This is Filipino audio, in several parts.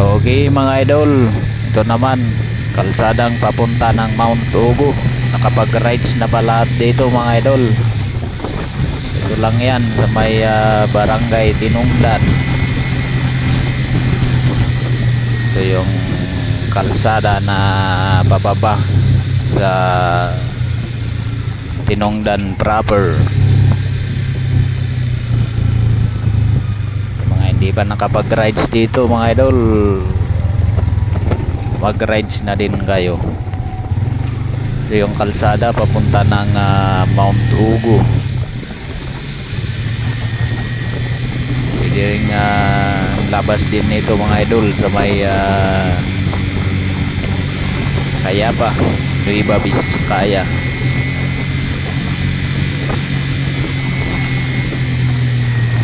Okay mga idol, ito naman kalsadang papunta ng Mount Ugo. Nakapag-rides na ba lahat dito mga idol? Ito lang yan sa may barangay Tinungdan. Ito yung kalsada na bababa sa Tinungdan proper. Hindi pa nakapag-rides dito mga idol, mag-rides na din kayo. Ito yung kalsada papunta ng Mount Ugo. Pwede rin labas din nito mga idol sa may Cayapa, Nueva Vizcaya.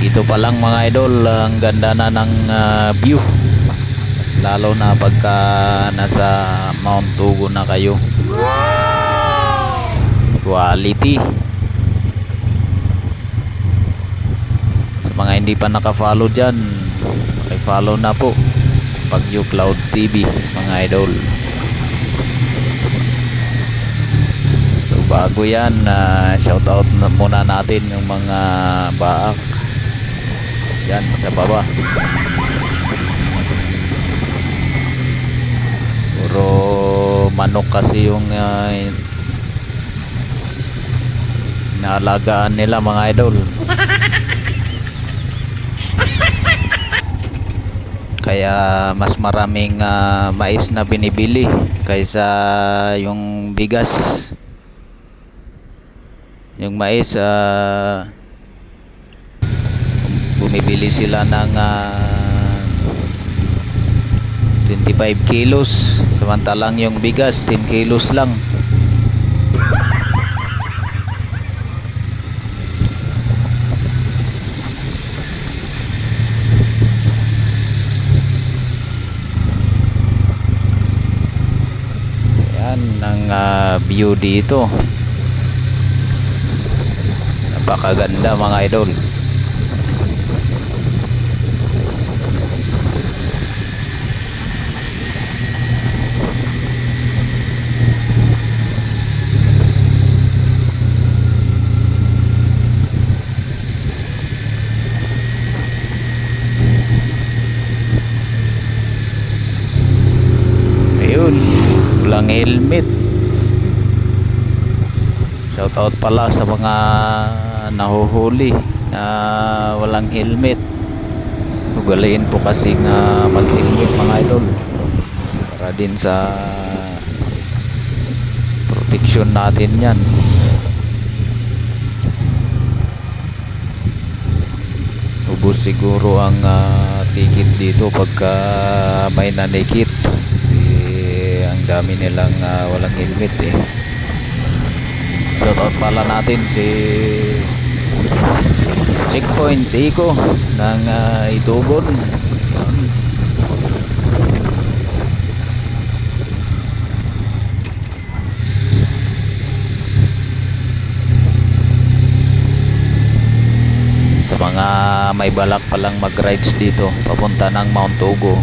Ito pa lang mga idol, ang ganda na ng view, lalo na pagka nasa Mount Ugo na kayo. Quality. Sa mga hindi pa naka-follow dyan, i-follow na po Baguio Cloud TV mga idol. So bago yan, shoutout na muna natin yung mga baak yan sa baba. Puro manok kasi yung inaalagaan nila mga idol. Kaya mas maraming mais na binibili kaysa yung bigas. Yung mais bumibili sila ng 25 kilos, samantalang yung bigas 10 kilos lang. Yan ang view dito, napakaganda mga idol. Walang helmet. Shoutout pala sa mga nahuhuli na walang helmet. Ugaliin po kasi na mag-helmet mga idol, para din sa protection natin yan. Ubus siguro ang ticket dito pagka may nanikit. Ang dami nilang walang helmet eh. Shoutout pala natin si Checkpoint Eco ng Itugon. Sa mga may balak palang mag-rides dito papunta ng Mount Ugo,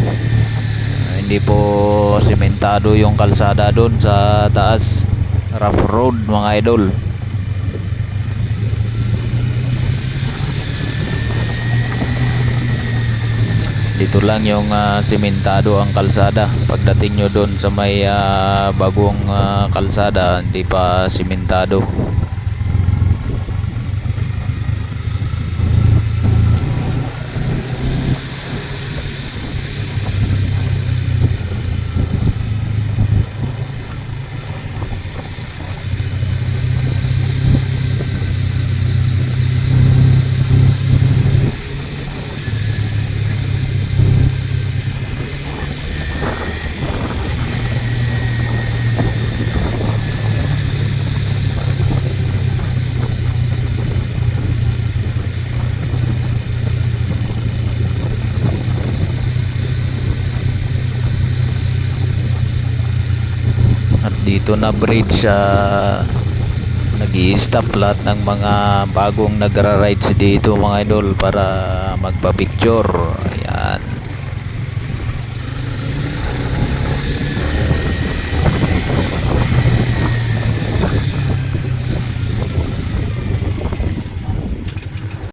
hindi po sementado yung kalsada doon sa taas, rough road mga idol. Dito lang yung sementado ang kalsada. Pagdating nyo doon sa may bagong kalsada, hindi pa sementado. Dito na bridge nag-i-stop lahat ng mga bagong nagra-rides dito mga idol para magpa-picture.